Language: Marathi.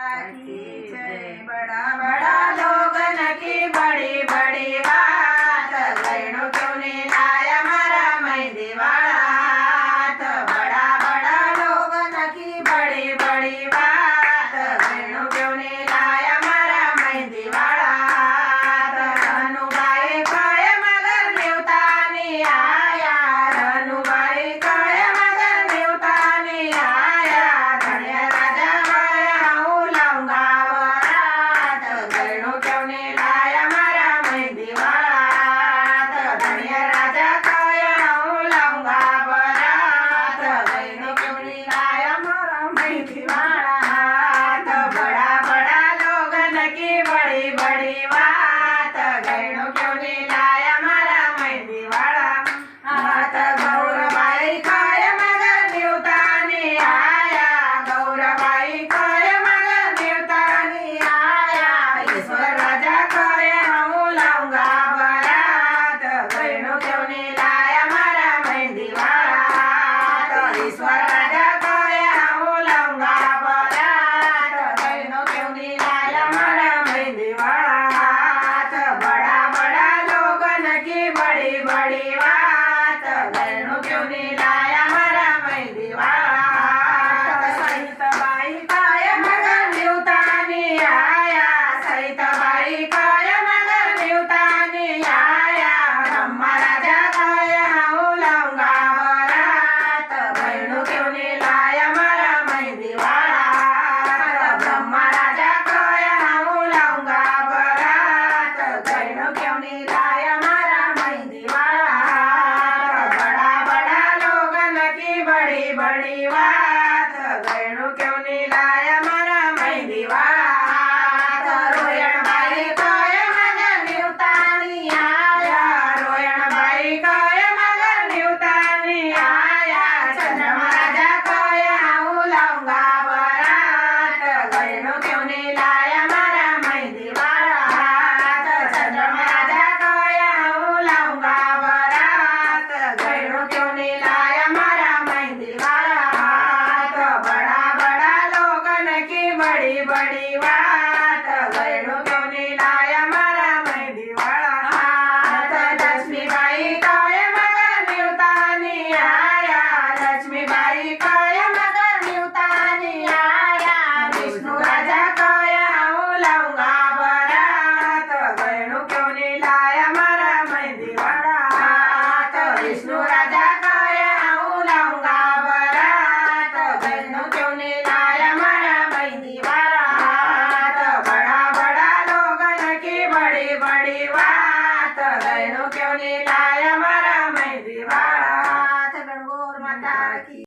की जय। बड़ा बड़ा लोगन की बड़ी बड़ी बात, गैणो क्यों ने लाया मारा मेहंदी वाला हाथ। बड़ा बड़ा लोगन की बड़ी बड़ी बात, गैणो क्यों ने लाया मारा मेहंदी वाला हाथ। धनुबाई कहे मगर न्यूतानी आया, धनुबाई कहे मगर न्यूतानी आया। धनिया राजा कहे हूँ लाऊंगा बरात, गैणो क्यों ने लाया मारा मेहंदी वाला हाथ। धनिया राजा कहे हूँ लाऊंगा बरात, गैणो क्यों ने लाया मारा मेहंदी वाला हाथ। बड़ा बड़ा लोगन की बड़ी बड़ी बात, गैणो क्यों ने लाया मारा मेहंदी वाला हाथ। गौरबाई कहे मगर न्यूतानी आया, गौरबाई कहे मगर न्यूतानी आया। ईश्वर राजा कहे हूँ लाऊंगा बरात, गैणो क्यों ने लाया मारा मेहंदी वाला हाथ। ईश्वर राजा कहे हूँ लाऊंगा बरात, गैणो क्यों ने लाया मारा मेहंदी वाला हाथ। बड़ा बड़ा लोगन की बड़ी बड़ी बात, गैणो क्यों ने लाया मारा मेहंदी वाला हाथ। सईतबाई कहे मगर न्यूतानी आया, सईतबाई कहे मगर न्यूतानी आया। ब्रह्मा राजा कहे हूँ लाऊंगा बरात, गैणो क्यों ने लाया मारा मेहंदी वाला हाथ। ब्रह्मा राजा कहे हूँ लाऊंगा बरात, गैणो क्यों ने लाया मारा मेहंदी वाला हाथ। बड़ा बड़ा लोगन की बड़ी बड़ी बात, गैणो क्यों ने लाया मारा मेहंदी वाला हाथ। रोयणबाई कहे मगर न्यूतानी आया, रोयणबाई कहे मगर न्यूतानी आया। चंद्रमा राजा कहे हूँ लाऊंगा बरात, गैणो क्यों ने लाया मारा मेहंदी वाला हाथ। चंद्रमा राजा कहे हूँ लाऊंगा बरात, गैणो क्यों ने लाया मारा मेहंदी वाला हाथ। बड़ा बड़ा लोगन की बड़ी बड़ी बात, गैणो क्यों ने लाया मारा मेहंदी वाला हाथ। लक्ष्मीबाई कहे मगर न्यूतानी आया, लक्ष्मीबाई कहे मगर न्यूतानी आया। विष्णु राजा कहे हूँ लाऊंगा बरात, गैणो क्यों ने लाया मारा मेहंदी वाला हाथ। विष्णु राजा कहे हूँ लाऊंगा बरात, गैणो क्यों ने लाया मारा मेहंदी वाला हाथ। बड़ा बड़ा लोगन की बड़ी बड़ी बात, गैणो क्यों ने लाया